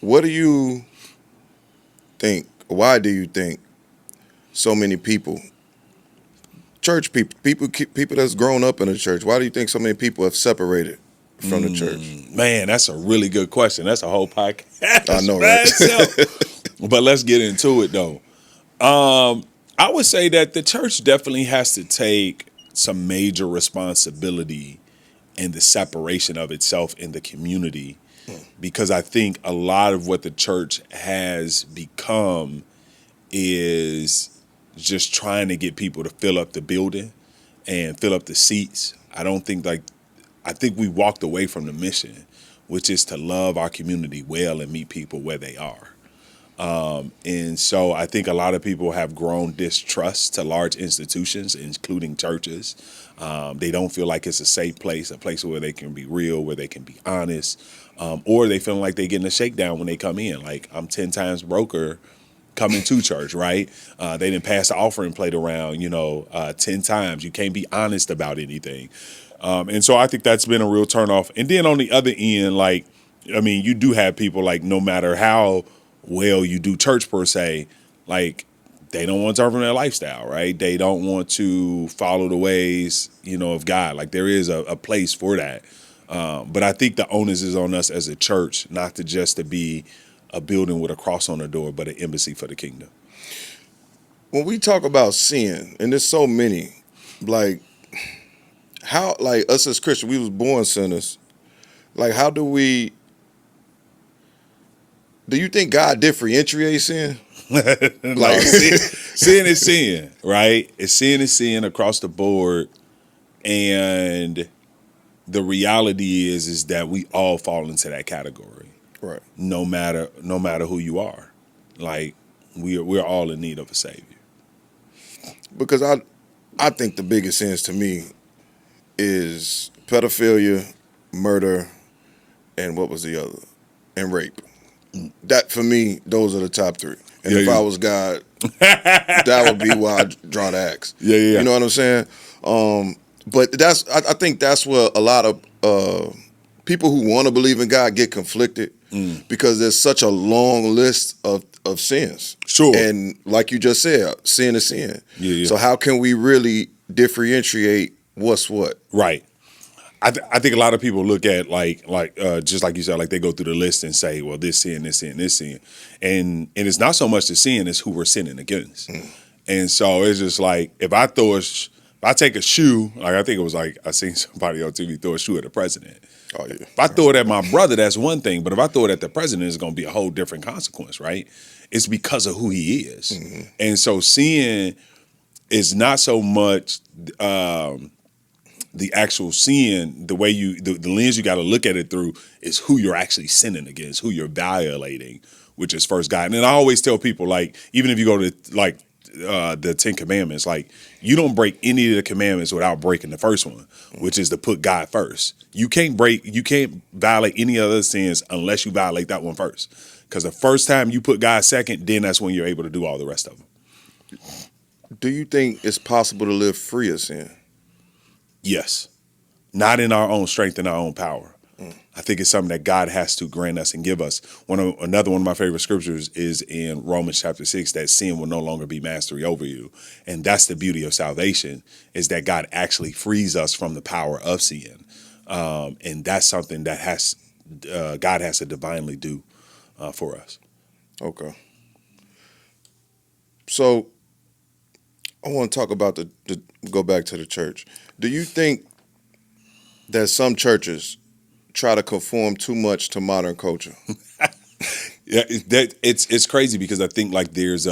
What do you think? Why do you think so many people, church people that's grown up in the church, why do you think so many people have separated from the church? Man, that's a really good question. That's a whole I podcast know, by right? itself. But let's get into it though. I would say that the church definitely has to take some major responsibility in the separation of itself in the community, because I think a lot of what the church has become is just trying to get people to fill up the building and fill up the seats. I think we walked away from the mission, which is to love our community well and meet people where they are. And so I think a lot of people have grown distrust to large institutions, including churches. They don't feel like it's a safe place, a place where they can be real, where they can be honest, or they feel like they're getting a shakedown when they come in. Like, I'm 10 times broker coming to church, right? They didn't pass the offering plate around, 10 times. You can't be honest about anything. And so I think that's been a real turnoff. And then on the other end, you do have people, like, no matter how well you do church per se, like, they don't want to turn from their lifestyle, right? They don't want to follow the ways, of God. Like, there is a place for that. But I think the onus is on us as a church, not to be a building with a cross on the door, but an embassy for the kingdom. When we talk about sin, and there's so many, like, how, like, us as Christians, we was born sinners. Like, how do you think God differentiates sin? Like, sin is sin, right? Sin is sin across the board. And the reality is that we all fall into that category. Right. No matter who you are. Like, we're all in need of a savior. Because I think the biggest sins to me is pedophilia, murder, and what was the other? And rape. That, for me, those are the top three. And if I was God, that would be why I draw the axe. Yeah. You know what I'm saying? But I think that's where a lot of people who want to believe in God get conflicted, because there's such a long list of sins. Sure. And like you just said, sin is sin. Yeah. So how can we really differentiate what's what? Right. I think a lot of people look at just like you said, like, they go through the list and say, well, this sin, this sin, this sin, and it's not so much the sin as who we're sinning against. And so it's just like, if I take a shoe, like, I think it was like, I seen somebody on TV throw a shoe at the president. Oh yeah. If I throw it at my brother, that's one thing, but if I throw it at the president, it's going to be a whole different consequence, right? It's because of who he is. And so sin is not so much the actual sin, the way the lens you got to look at it through is who you're actually sinning against, who you're violating, which is first God. And then I always tell people, like, even if you go to, like, the 10 Commandments, like, you don't break any of the commandments without breaking the first one, which is to put God first. You can't violate any other sins unless you violate that one first. Because the first time you put God second, then that's when you're able to do all the rest of them. Do you think it's possible to live free of sin? Yes. Not in our own strength and our own power. I think it's something that God has to grant us and give us. Another one of my favorite scriptures is in Romans chapter 6, that sin will no longer be mastery over you. And that's the beauty of salvation, is that God actually frees us from the power of sin. And that's something that God has to divinely do for us. Okay. So I want to talk about go back to the church. Do you think that some churches try to conform too much to modern culture? Yeah, it's crazy, because I think, like, there's